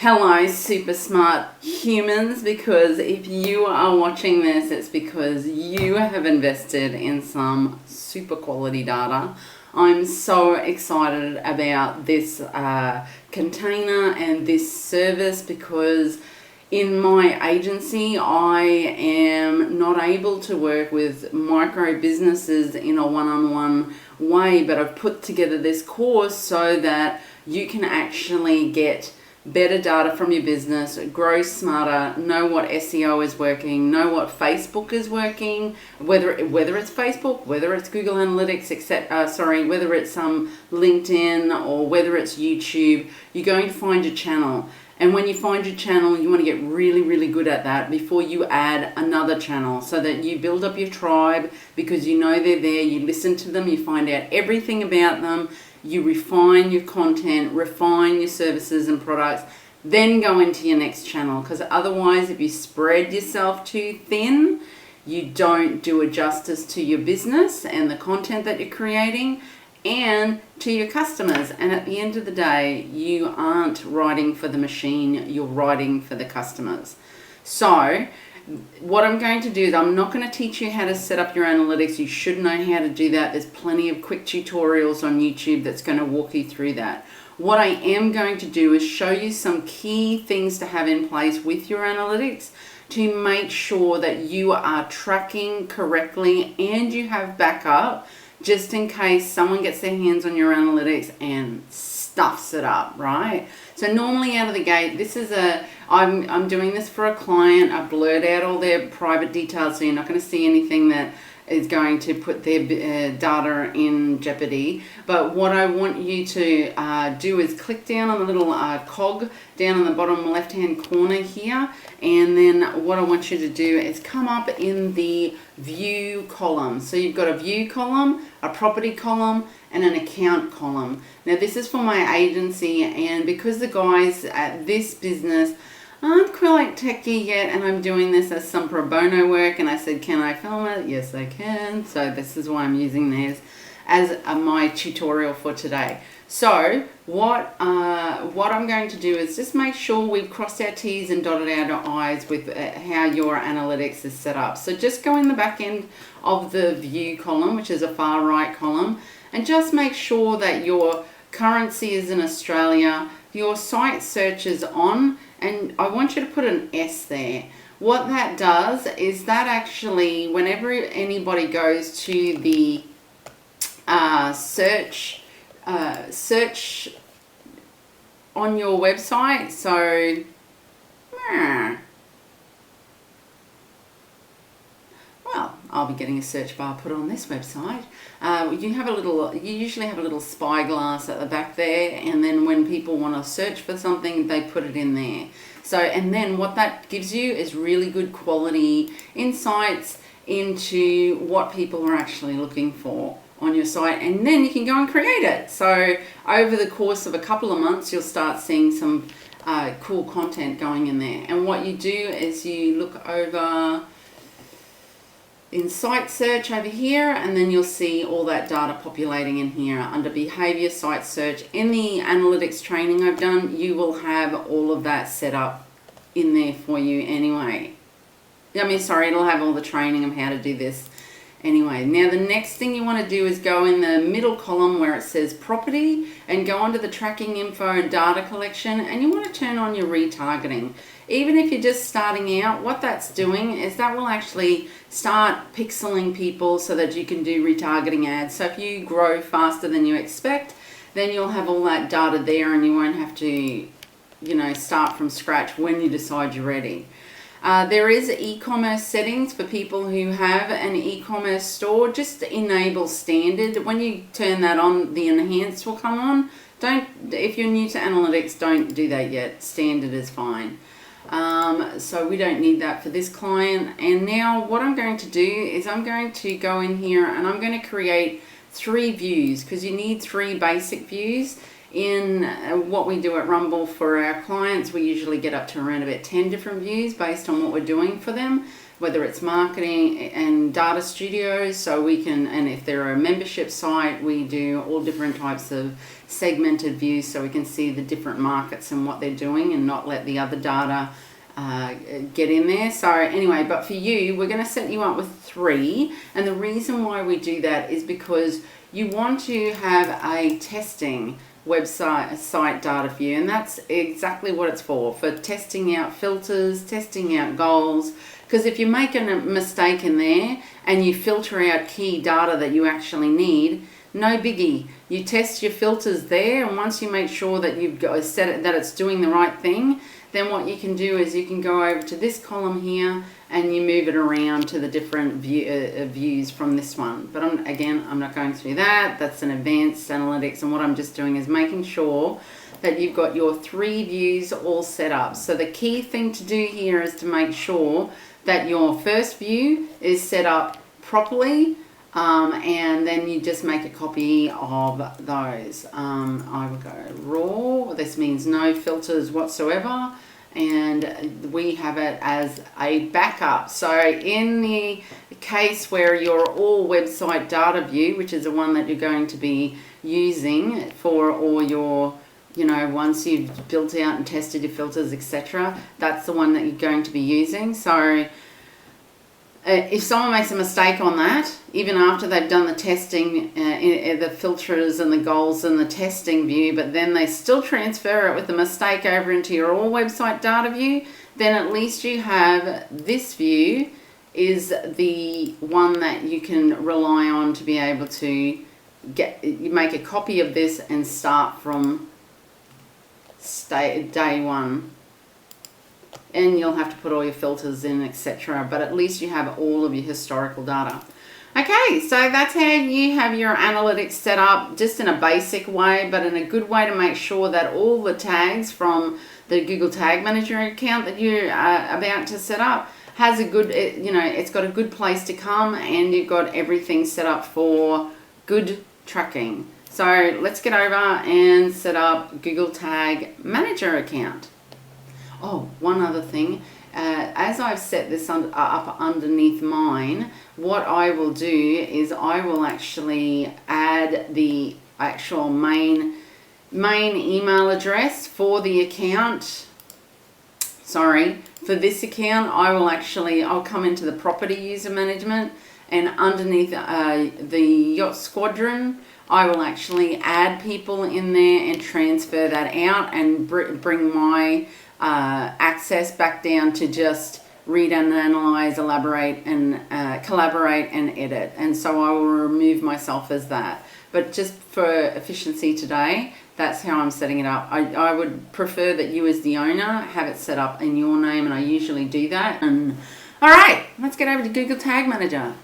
Hello, super smart humans, because if you are watching this, it's because you have invested in some super quality data. I'm so excited about this container and this service because in my agency, I am not able to work with micro businesses in a one-on-one way, but I've put together this course so that you can actually get better data from your business, grow smarter, know what SEO is working, know what Facebook is working, whether it's Facebook, whether it's Google Analytics, whether it's LinkedIn or whether it's YouTube. You're going to find your channel. And when you find your channel, you want to get really, really good at that before you add another channel, so that you build up your tribe because you know they're there, you listen to them, you find out everything about them, you refine your content, refine your services and products, then go into your next channel. Because otherwise, if you spread yourself too thin, you don't do a justice to your business and the content that you're creating and to your customers. And at the end of the day, you aren't writing for the machine, you're writing for the customers. So what I'm going to do is I'm not going to teach you how to set up your analytics. You should know how to do that. There's plenty of quick tutorials on YouTube that's going to walk you through that. What I am going to do is show you some key things to have in place with your analytics to make sure that you are tracking correctly and you have backup just in case someone gets their hands on your analytics and stuffs it up, right? So normally out of the gate, I'm doing this for a client. I've blurred out all their private details, so you're not going to see anything that is going to put their data in jeopardy. But what I want you to do is click down on the little cog down on the bottom left hand corner here, and then what I want you to do is come up in the view column. So you've got a view column, a property column, and an account column. Now this is for my agency, and because the guys at this business aren't quite techie yet, and I'm doing this as some pro bono work, and I said, can I film it? Yes, I can. So this is why I'm using this as my tutorial for today. So what I'm going to do is just make sure we've crossed our T's and dotted our I's with how your analytics is set up. So just go in the back end of the view column, which is a far right column, and just make sure that your currency is in Australia, your site search is on, and I want you to put an S there. What that does is that actually, whenever anybody goes to the search on your website, so well, I'll be getting a search bar put on this website. You usually have a little spyglass at the back there, and then when people want to search for something, they put it in there. So, and then what that gives you is really good quality insights into what people are actually looking for on your site, and then you can go and create it. So over the course of a couple of months, you'll start seeing some cool content going in there. And what you do is you look over in site search over here, and then you'll see all that data populating in here under behavior site search. In the analytics training I've done, you will have all of that set up in there for you anyway. It'll have all the training of how to do this anyway. Now the next thing you want to do is go in the middle column where it says property and go onto the tracking info and data collection, and you want to turn on your retargeting. Even if you're just starting out, what that's doing is that will actually start pixeling people so that you can do retargeting ads. So if you grow faster than you expect, then you'll have all that data there, and you won't have to, start from scratch when you decide you're ready. There is Ecommerce Settings for people who have an e-commerce store. Just enable standard. When you turn that on, the enhanced will come on. If you're new to analytics, don't do that yet. Standard is fine. So we don't need that for this client. And now what I'm going to do is I'm going to go in here and I'm going to create 3 views, because you need 3 basic views. In what we do at Rumble for our clients, we usually get up to around about 10 different views based on what we're doing for them. whether it's marketing and data studios, so we can, and if they're a membership site, we do all different types of segmented views so we can see the different markets and what they're doing and not let the other data get in there. So anyway, but for you, we're going to set you up with 3, and the reason why we do that is because you want to have a testing site data view, and that's exactly what it's for testing out filters, testing out goals. Because if you make a mistake in there and you filter out key data that you actually need, no biggie. You test your filters there, and once you make sure that you've got set it, that it's doing the right thing, then what you can do is you can go over to this column here and you move it around to the different views from this one. But I'm not going through that. That's an advanced analytics, and what I'm just doing is making sure that you've got your 3 views all set up. So the key thing to do here is to make sure that your first view is set up properly, and then you just make a copy of those. I will go raw. This means no filters whatsoever, and we have it as a backup. So in the case where your all website data view, which is the one that you're going to be using for all your, once you've built out and tested your filters, etc., that's the one that you're going to be using. So if someone makes a mistake on that, even after they've done the testing, the filters and the goals and the testing view, but then they still transfer it with the mistake over into your all website data view, then at least you have this view is the one that you can rely on to be able to you make a copy of this and start from day 1. And you'll have to put all your filters in, etc. But at least you have all of your historical data. Okay, so that's how you have your analytics set up, just in a basic way, but in a good way to make sure that all the tags from the Google Tag Manager account that you're about to set up has a good, it's got a good place to come, and you've got everything set up for good tracking. So let's get over and set up Google Tag Manager account. Oh, one other thing, as I've set this up underneath mine, what I will do is I will actually add the actual main email address for the account. For this account, I'll come into the property user management, and underneath the Yacht Squadron, I will actually add people in there and transfer that out and bring my access back down to just read and analyze, elaborate and collaborate and edit. And so I will remove myself as that. But just for efficiency today, that's how I'm setting it up. I would prefer that you as the owner have it set up in your name, and I usually do that. And all right, let's get over to Google Tag Manager.